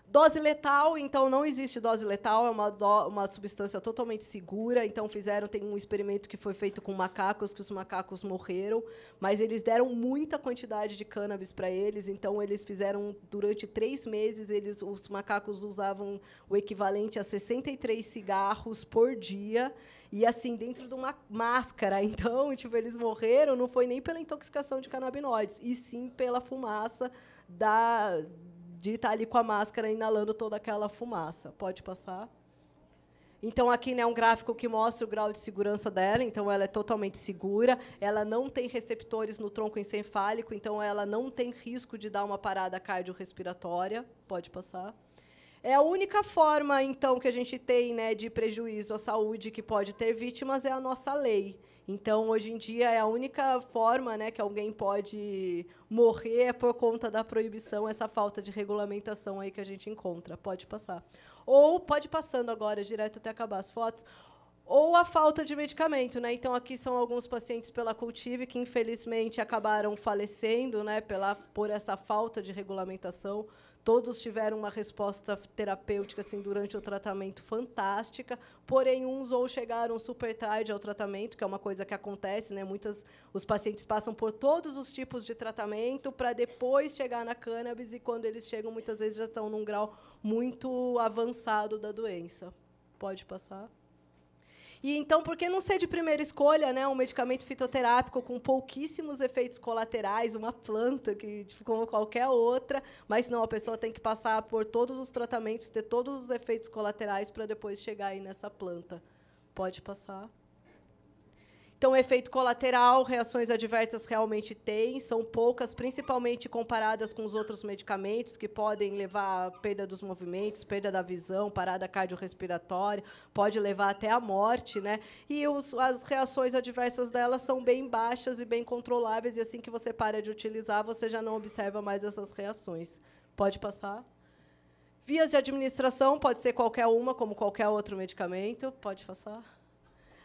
Dose letal, então, não existe dose letal, é uma substância totalmente segura. Então, tem um experimento que foi feito com macacos, que os macacos morreram, mas eles deram muita quantidade de cannabis para eles. Então, eles fizeram, durante 3 meses, os macacos usavam o equivalente a 63 cigarros por dia, e, assim, dentro de uma máscara. Então, eles morreram, não foi nem pela intoxicação de canabinoides, e sim pela fumaça de estar ali com a máscara inalando toda aquela fumaça. Pode passar. Então, aqui, né, um gráfico que mostra o grau de segurança dela. Então, ela é totalmente segura. Ela não tem receptores no tronco encefálico, então ela não tem risco de dar uma parada cardiorrespiratória. Pode passar. É a única forma, então, que a gente tem, né, de prejuízo à saúde que pode ter vítimas é a nossa lei. Então, hoje em dia, é a única forma, né, que alguém pode morrer por conta da proibição, essa falta de regulamentação aí que a gente encontra. Pode passar. Ou, pode ir passando agora, direto até acabar as fotos, ou a falta de medicamento, né? Então, aqui são alguns pacientes pela Cultive que, infelizmente, acabaram falecendo, né, por essa falta de regulamentação. Todos tiveram uma resposta terapêutica, assim, durante o tratamento fantástica, porém, uns ou chegaram super tarde ao tratamento, que é uma coisa que acontece, né? Os pacientes passam por todos os tipos de tratamento para depois chegar na cannabis, e, quando eles chegam, muitas vezes já estão num grau muito avançado da doença. Pode passar. E então, por que não ser de primeira escolha, né, um medicamento fitoterápico com pouquíssimos efeitos colaterais, uma planta que tipo, como qualquer outra, mas não, a pessoa tem que passar por todos os tratamentos, ter todos os efeitos colaterais para depois chegar aí nessa planta. Pode passar. Então, efeito colateral, reações adversas realmente tem, são poucas, principalmente comparadas com os outros medicamentos, que podem levar à perda dos movimentos, perda da visão, parada cardiorrespiratória, pode levar até à morte, né? E as reações adversas delas são bem baixas e bem controláveis, e assim que você para de utilizar, você já não observa mais essas reações. Pode passar. Vias de administração, pode ser qualquer uma, como qualquer outro medicamento. Pode passar.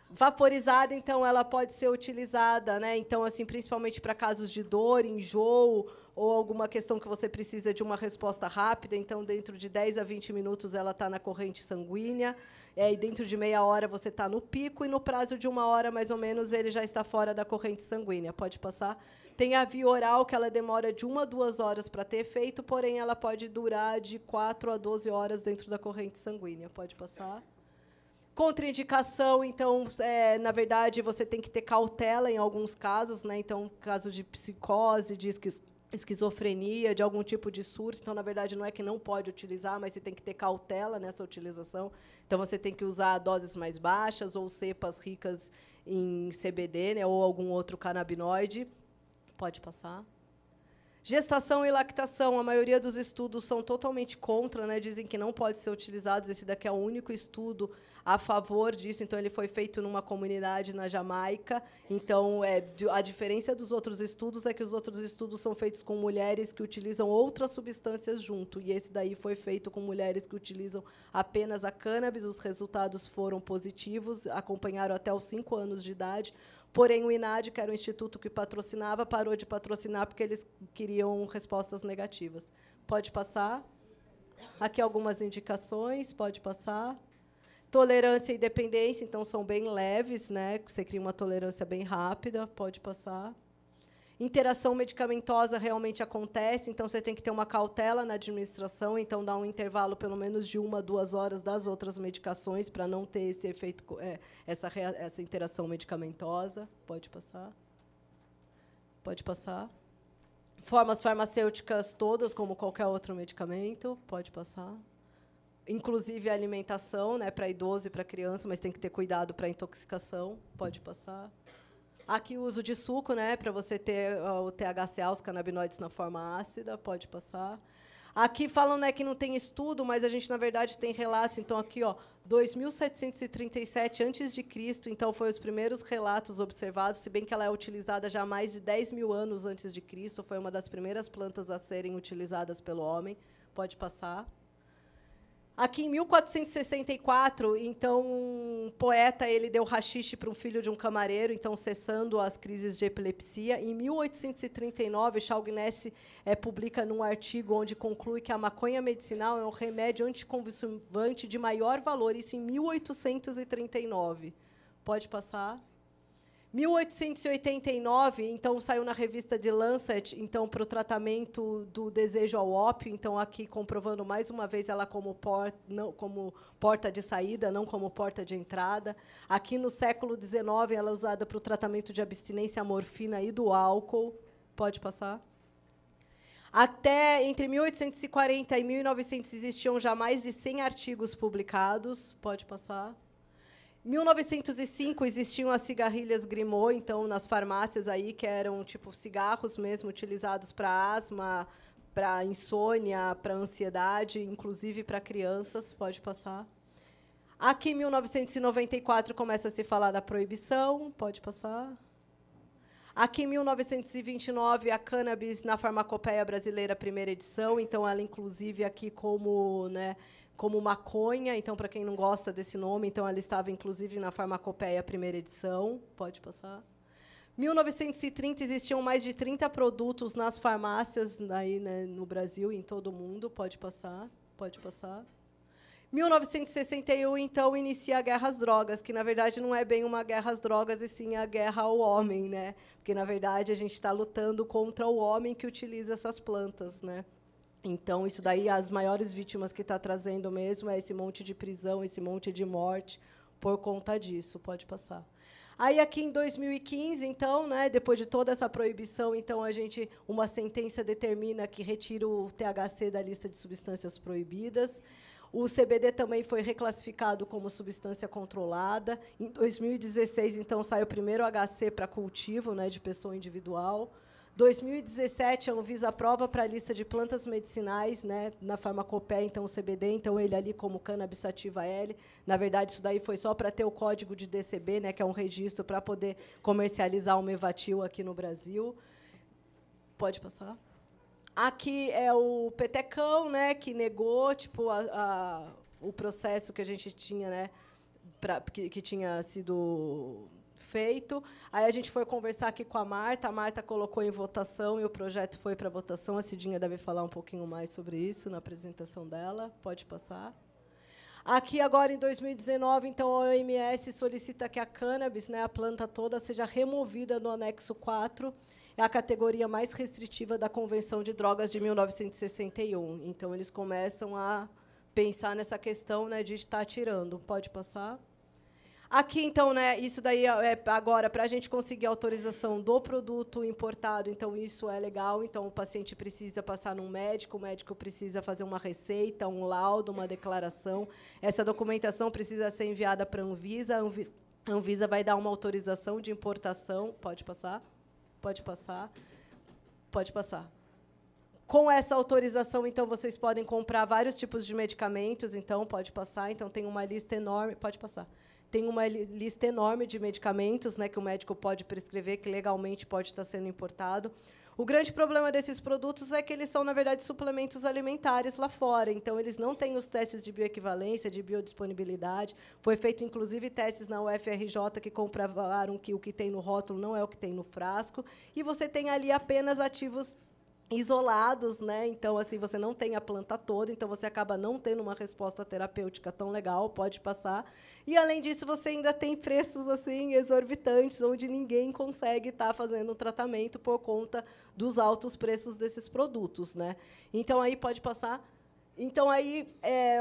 Vaporizada, então, ela pode ser utilizada, né? Então, assim, principalmente para casos de dor, enjoo, ou alguma questão que você precisa de uma resposta rápida. Então, dentro de 10 a 20 minutos, ela está na corrente sanguínea. E dentro de meia hora, você está no pico. E, no prazo de 1 hora, mais ou menos, ele já está fora da corrente sanguínea. Pode passar. Tem a via oral, que ela demora de 1 a 2 horas para ter efeito, porém, ela pode durar de 4 a 12 horas dentro da corrente sanguínea. Pode passar. Contraindicação, então, na verdade, você tem que ter cautela em alguns casos, né? Então, caso de psicose, de esquizofrenia, de algum tipo de surto. Então, na verdade, não é que não pode utilizar, mas você tem que ter cautela nessa utilização. Então, você tem que usar doses mais baixas ou cepas ricas em CBD, né? Ou algum outro canabinoide. Pode passar. Gestação e lactação, a maioria dos estudos são totalmente contra, né? Dizem que não pode ser utilizado. Esse daqui é o único estudo a favor disso. Então, ele foi feito numa comunidade na Jamaica. Então, a diferença dos outros estudos é que os outros estudos são feitos com mulheres que utilizam outras substâncias junto. E esse daí foi feito com mulheres que utilizam apenas a cannabis. Os resultados foram positivos, acompanharam até os 5 anos de idade. Porém, o INAD, que era o instituto que patrocinava, parou de patrocinar porque eles queriam respostas negativas. Pode passar. Aqui algumas indicações, pode passar. Tolerância e dependência, então, são bem leves, né? Você cria uma tolerância bem rápida, pode passar. Interação medicamentosa realmente acontece, então você tem que ter uma cautela na administração, então dá um intervalo pelo menos de 1 a 2 horas das outras medicações para não ter esse efeito, essa interação medicamentosa. Pode passar. Pode passar. Formas farmacêuticas todas, como qualquer outro medicamento. Pode passar. Inclusive a alimentação, né, para idoso e para criança, mas tem que ter cuidado para intoxicação. Pode passar. Aqui o uso de suco, né, para você ter o THCA, os canabinoides na forma ácida, pode passar. Aqui falam, né, que não tem estudo, mas a gente, na verdade, tem relatos. Então, aqui, 2737 a.C., então, foi os primeiros relatos observados, se bem que ela é utilizada já há mais de 10 mil anos antes de Cristo, foi uma das primeiras plantas a serem utilizadas pelo homem. Pode passar. Aqui, em 1464, então, um poeta ele deu haxixe para um filho de um camareiro, então, cessando as crises de epilepsia. Em 1839, Chalgness publica num artigo onde conclui que a maconha medicinal é um remédio anticonvulsivante de maior valor, isso em 1839. Pode passar. 1889, então, saiu na revista The Lancet, então, para o tratamento do desejo ao ópio, então, aqui comprovando mais uma vez ela como porta de saída, não como porta de entrada. Aqui, no século XIX, ela é usada para o tratamento de abstinência à morfina e do álcool. Pode passar. Até entre 1840 e 1900 existiam já mais de 100 artigos publicados. Pode passar. Em 1905 existiam as cigarrilhas Grimaud, então nas farmácias aí que eram tipo cigarros mesmo utilizados para asma, para insônia, para ansiedade, inclusive para crianças. Pode passar. Aqui em 1994 começa a se falar da proibição. Pode passar. Aqui em 1929 a cannabis na Farmacopeia Brasileira, primeira edição, então ela inclusive aqui como, né, como maconha, então, para quem não gosta desse nome, então ela estava, inclusive, na Farmacopeia, primeira edição. Pode passar. 1930, existiam mais de 30 produtos nas farmácias aí, né, no Brasil e em todo o mundo. Pode passar. Pode passar. 1961, então, inicia a guerra às drogas, que, na verdade, não é bem uma guerra às drogas, e sim a guerra ao homem, né? Porque, na verdade, a gente está lutando contra o homem que utiliza essas plantas, né? Então, isso daí, as maiores vítimas que está trazendo mesmo é esse monte de prisão, esse monte de morte por conta disso. Pode passar. Aí, aqui em 2015, então, né, depois de toda essa proibição, então, uma sentença determina que retira o THC da lista de substâncias proibidas. O CBD também foi reclassificado como substância controlada. Em 2016, então, sai o primeiro HC para cultivo, né, de pessoa individual. 2017, a Anvisa aprova para a lista de plantas medicinais, né, na Farmacopeia, então, o CBD, então, ele ali como cannabis sativa L. Na verdade, isso daí foi só para ter o código de DCB, né, que é um registro para poder comercializar o Mevatil aqui no Brasil. Pode passar. Aqui é o Petecão, né, que negou tipo, o processo que a gente tinha, né, que tinha sido feito. Aí a gente foi conversar aqui com a Marta colocou em votação e o projeto foi para votação. A Cidinha deve falar um pouquinho mais sobre isso na apresentação dela. Pode passar. Aqui, agora, em 2019, então, a OMS solicita que a cannabis, né, a planta toda, seja removida do anexo 4, é a categoria mais restritiva da Convenção de Drogas de 1961. Então, eles começam a pensar nessa questão, né, de estar tirando. Pode passar. Aqui, então, né, isso daí é agora para a gente conseguir a autorização do produto importado. Então, isso é legal. Então, o paciente precisa passar num médico, o médico precisa fazer uma receita, um laudo, uma declaração. Essa documentação precisa ser enviada para a Anvisa. A Anvisa vai dar uma autorização de importação. Pode passar? Pode passar. Pode passar. Com essa autorização, então, vocês podem comprar vários tipos de medicamentos. Então, pode passar. Então, tem uma lista enorme. Pode passar. Tem uma lista enorme de medicamentos, né, que o médico pode prescrever, que legalmente pode estar sendo importado. O grande problema desses produtos é que eles são, na verdade, suplementos alimentares lá fora. Então, eles não têm os testes de bioequivalência, de biodisponibilidade. Foi feito, inclusive, testes na UFRJ que comprovaram que o que tem no rótulo não é o que tem no frasco. E você tem ali apenas ativos isolados, né? Então, assim, você não tem a planta toda, então você acaba não tendo uma resposta terapêutica tão legal, pode passar. E, além disso, você ainda tem preços assim exorbitantes, onde ninguém consegue estar fazendo o tratamento por conta dos altos preços desses produtos, né? Então, aí pode passar. Então, aí,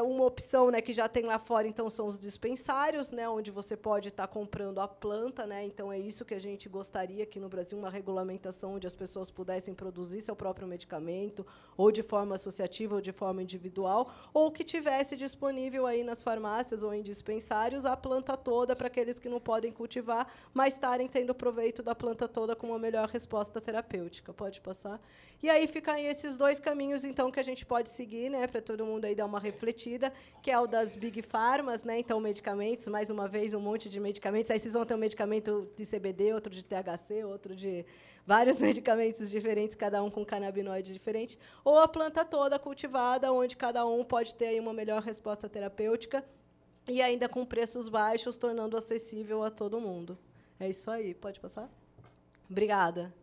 uma opção, né, que já tem lá fora, então, são os dispensários, né, onde você pode estar comprando a planta. Né, então, é isso que a gente gostaria aqui no Brasil, uma regulamentação onde as pessoas pudessem produzir seu próprio medicamento, ou de forma associativa, ou de forma individual, ou que tivesse disponível aí nas farmácias ou em dispensários a planta toda para aqueles que não podem cultivar, mas estarem tendo proveito da planta toda com uma melhor resposta terapêutica. Pode passar. E aí ficam aí esses dois caminhos, então, que a gente pode seguir, né, para todo mundo aí dar uma refletida, que é o das Big Pharmas, né, então, medicamentos, mais uma vez, um monte de medicamentos. Aí vocês vão ter um medicamento de CBD, outro de THC, outro de vários medicamentos diferentes, cada um com canabinoide diferente, ou a planta toda cultivada, onde cada um pode ter aí uma melhor resposta terapêutica e ainda com preços baixos, tornando acessível a todo mundo. É isso aí. Pode passar? Obrigada.